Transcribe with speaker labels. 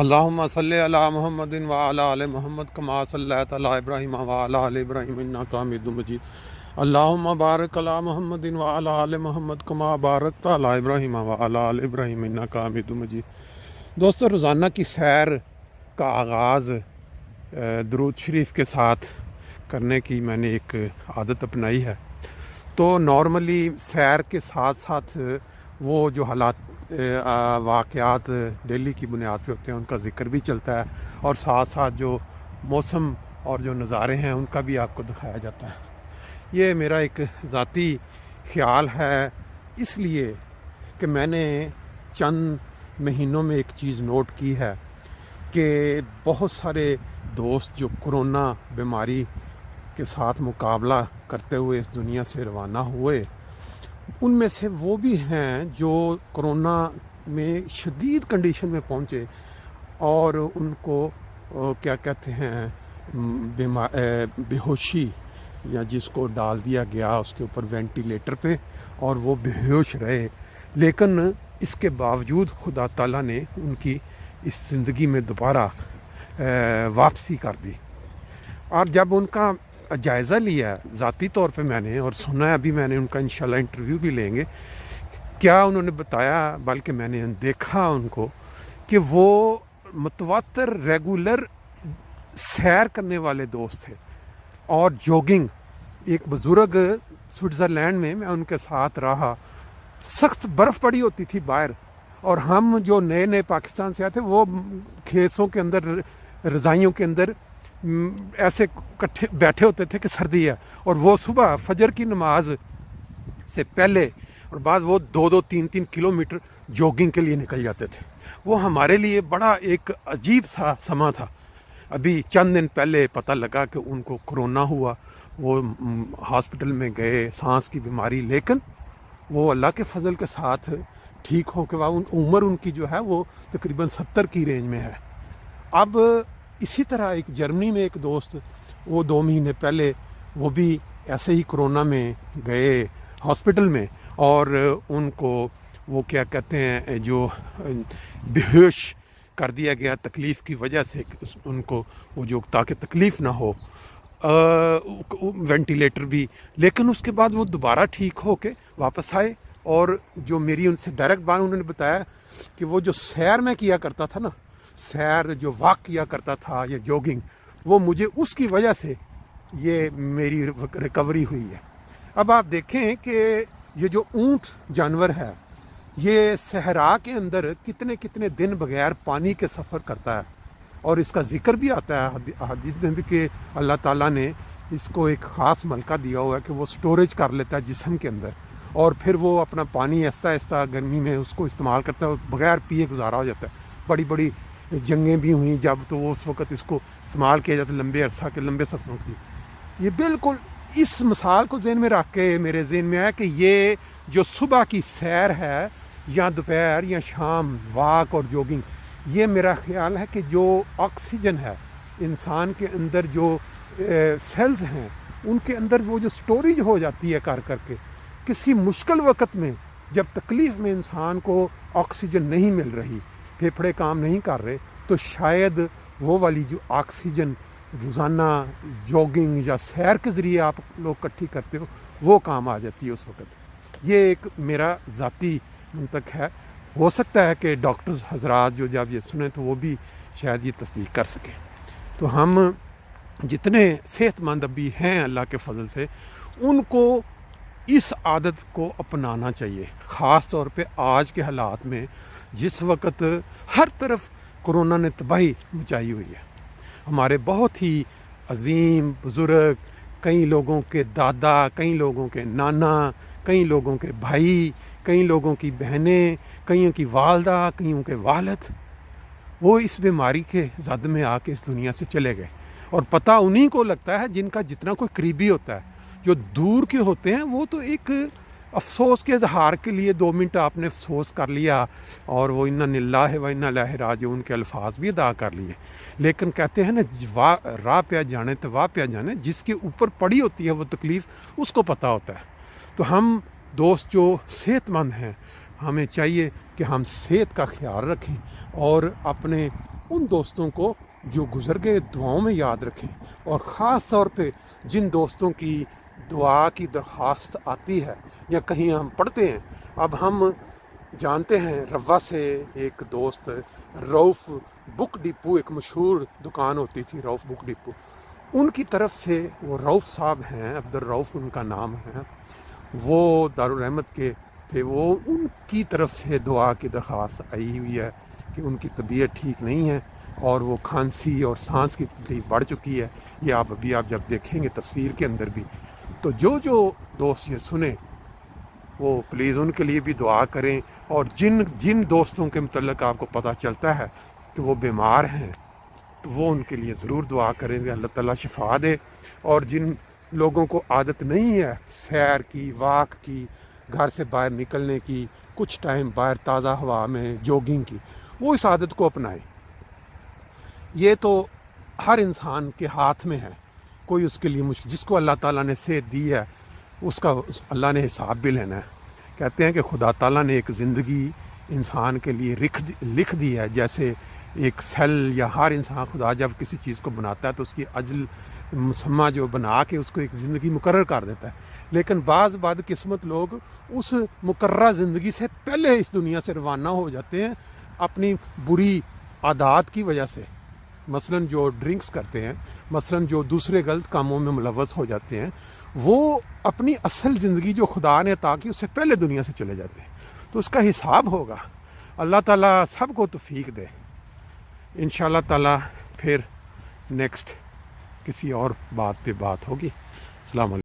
Speaker 1: اللہم صلی علی محمد وعلی آل محمد کما صلیت علی ابراہیم وعلی آل ابراہیم انک حمید مجید اللہم بارک علی محمد وعلی آل محمد کما بارکت علی ابراہیم وعلی آل ابراہیم انک حمید مجید۔ دوستو، روزانہ کی سیر کا آغاز درود شریف کے ساتھ کرنے کی میں نے ایک عادت اپنائی ہے۔ تو نارملی سیر کے ساتھ ساتھ وہ جو حالات واقعات ڈیلی کی بنیاد پہ ہوتے ہیں ان کا ذکر بھی چلتا ہے، اور ساتھ ساتھ جو موسم اور جو نظارے ہیں ان کا بھی آپ کو دکھایا جاتا ہے۔ یہ میرا ایک ذاتی خیال ہے، اس لیے کہ میں نے چند مہینوں میں ایک چیز نوٹ کی ہے کہ بہت سارے دوست جو کرونا بیماری کے ساتھ مقابلہ کرتے ہوئے اس دنیا سے روانہ ہوئے، ان میں سے وہ بھی ہیں جو کرونا میں شدید کنڈیشن میں پہنچے اور ان کو کیا کہتے ہیں بے ہوشی، یا جس کو ڈال دیا گیا اس کے اوپر وینٹیلیٹر پہ، اور وہ بے ہوش رہے، لیکن اس کے باوجود خدا تعالیٰ نے ان کی اس زندگی میں دوبارہ واپسی کر دی۔ اور جب ان کا جائزہ لیا ذاتی طور پہ میں نے، اور سنا ہے ابھی میں نے ان کا انشاءاللہ انٹرویو بھی لیں گے، کیا انہوں نے بتایا، بلکہ میں نے دیکھا ان کو کہ وہ متواتر ریگولر سیر کرنے والے دوست تھے، اور جوگنگ۔ ایک بزرگ سوئٹزرلینڈ میں ان کے ساتھ رہا، سخت برف پڑی ہوتی تھی باہر، اور ہم جو نئے نئے پاکستان سے آئے تھے وہ کھیسوں کے اندر، رضائیوں کے اندر ایسے کٹھے بیٹھے ہوتے تھے کہ سردی ہے، اور وہ صبح فجر کی نماز سے پہلے اور بعد وہ 2-3 کلومیٹر جوگنگ کے لیے نکل جاتے تھے۔ وہ ہمارے لیے بڑا ایک عجیب سا سما تھا۔ ابھی چند دن پہلے پتہ لگا کہ ان کو کرونا ہوا، وہ ہاسپٹل میں گئے، سانس کی بیماری، لیکن وہ اللہ کے فضل کے ساتھ ٹھیک ہو کے عمر ان کی جو ہے وہ تقریباً 70 کی رینج میں ہے۔ اب اسی طرح ایک جرمنی میں ایک دوست، وہ 2 مہینے پہلے وہ بھی ایسے ہی کرونا میں گئے ہاسپٹل میں، اور ان کو وہ کیا کہتے ہیں جو بے ہوش کر دیا گیا تکلیف کی وجہ سے، ان کو وہ جو تاکہ تکلیف نہ ہو، وینٹیلیٹر بھی، لیکن اس کے بعد وہ دوبارہ ٹھیک ہو کے واپس آئے۔ اور جو میری ان سے ڈائریکٹ بات، انہوں نے بتایا کہ وہ جو سیر میں کیا کرتا تھا نا، سیر جو واک کیا کرتا تھا یا جوگنگ، وہ مجھے اس کی وجہ سے یہ میری ریکوری ہوئی ہے۔ اب آپ دیکھیں کہ یہ جو اونٹ جانور ہے، یہ صحرا کے اندر کتنے دن بغیر پانی کے سفر کرتا ہے، اور اس کا ذکر بھی آتا ہے حدیث میں بھی کہ اللہ تعالیٰ نے اس کو ایک خاص ملکہ دیا ہوا ہے کہ وہ سٹوریج کر لیتا ہے جسم کے اندر، اور پھر وہ اپنا پانی آہستہ آہستہ گرمی میں اس کو استعمال کرتا ہے، اور بغیر پیے گزارا ہو جاتا ہے۔ بڑی بڑی جنگیں بھی ہوئیں جب، تو وہ اس وقت اس کو استعمال کیا جاتا ہے لمبے عرصہ کے لمبے سفروں کے لیے۔ یہ بالکل اس مثال کو ذہن میں رکھ کے میرے ذہن میں آیا کہ یہ جو صبح کی سیر ہے، یا دوپہر یا شام واک اور جوگنگ، یہ میرا خیال ہے کہ جو آکسیجن ہے انسان کے اندر، جو سیلز ہیں ان کے اندر، وہ جو سٹوریج ہو جاتی ہے کر کے، کسی مشکل وقت میں جب تکلیف میں انسان کو آکسیجن نہیں مل رہی، پھیپھڑے کام نہیں کر رہے، تو شاید وہ والی جو آکسیجن روزانہ جوگنگ یا سیر کے ذریعے آپ لوگ اکٹھی کرتے ہو، وہ کام آ جاتی ہے اس وقت۔ یہ ایک میرا ذاتی منطق ہے، ہو سکتا ہے کہ ڈاکٹرز حضرات جو جب یہ سنیں تو وہ بھی شاید یہ تصدیق کر سکیں۔ تو ہم جتنے صحت مند ابھی ہیں اللہ کے فضل سے، ان کو اس عادت کو اپنانا چاہیے، خاص طور پہ آج کے حالات میں جس وقت ہر طرف کرونا نے تباہی مچائی ہوئی ہے۔ ہمارے بہت ہی عظیم بزرگ، کئی لوگوں کے دادا، کئی لوگوں کے نانا، کئی لوگوں کے بھائی، کئی لوگوں کی بہنیں، کئیوں کی والدہ، کئیوں کے والد، وہ اس بیماری کے زد میں آ کے اس دنیا سے چلے گئے۔ اور پتہ انہی کو لگتا ہے جن کا جتنا کوئی قریبی ہوتا ہے، جو دور کے ہوتے ہیں وہ تو ایک افسوس کے اظہار کے لیے 2 منٹ آپ نے افسوس کر لیا، اور وہ انا للہ و انا الیہ راجعون کے الفاظ بھی ادا کر لیے، لیکن کہتے ہیں نا راہ پہ جانے تو واہ پہ جانے، جس کے اوپر پڑی ہوتی ہے وہ تکلیف اس کو پتہ ہوتا ہے۔ تو ہم دوست جو صحت مند ہیں، ہمیں چاہیے کہ ہم صحت کا خیال رکھیں اور اپنے ان دوستوں کو جو گزر گئے دعاؤں میں یاد رکھیں، اور خاص طور پہ جن دوستوں کی دعا کی درخواست آتی ہے یا کہیں ہم پڑھتے ہیں. اب ہم جانتے ہیں روا سے ایک دوست روف بک ڈپو، ایک مشہور دکان ہوتی تھی روف بک ڈپو، ان کی طرف سے، وہ روف صاحب ہیں، عبدالروف ان کا نام ہے، وہ دارالرحمت کے تھے، وہ ان کی طرف سے دعا کی درخواست آئی ہوئی ہے کہ ان کی طبیعت ٹھیک نہیں ہے اور وہ کھانسی اور سانس کی تکلیف بڑھ چکی ہے. یہ آپ جب دیکھیں گے تصویر کے اندر بھی. تو جو دوست یہ سنیں وہ پلیز ان کے لیے بھی دعا کریں، اور جن دوستوں کے متعلق آپ کو پتہ چلتا ہے کہ وہ بیمار ہیں تو وہ ان کے لیے ضرور دعا کریں کہ اللہ تعالیٰ شفا دے. اور جن لوگوں کو عادت نہیں ہے سیر کی، واک کی، گھر سے باہر نکلنے کی، کچھ ٹائم باہر تازہ ہوا میں جوگنگ کی، وہ اس عادت کو اپنائیں. یہ تو ہر انسان کے ہاتھ میں ہے، کوئی اس کے لیے جس کو اللہ تعالیٰ نے صحت دی ہے اس کا اللہ نے حساب بھی لینا ہے. کہتے ہیں کہ خدا تعالیٰ نے ایک زندگی انسان کے لیے لکھ دی ہے، جیسے ایک سیل، یا ہر انسان خدا جب کسی چیز کو بناتا ہے تو اس کی اجل مسمہ جو بنا کے اس کو ایک زندگی مقرر کر دیتا ہے. لیکن بعض قسمت لوگ اس مقررہ زندگی سے پہلے اس دنیا سے روانہ ہو جاتے ہیں اپنی بری عادات کی وجہ سے. مثلاً جو ڈرنکس کرتے ہیں، مثلاً جو دوسرے غلط کاموں میں ملوث ہو جاتے ہیں، وہ اپنی اصل زندگی جو خدا نے عطا کی اس سے پہلے دنیا سے چلے جاتے ہیں. تو اس کا حساب ہوگا. اللہ تعالیٰ سب کو توفیق دے. انشاءاللہ تعالیٰ پھر نیکسٹ کسی اور بات پہ بات ہوگی. السلام علیکم.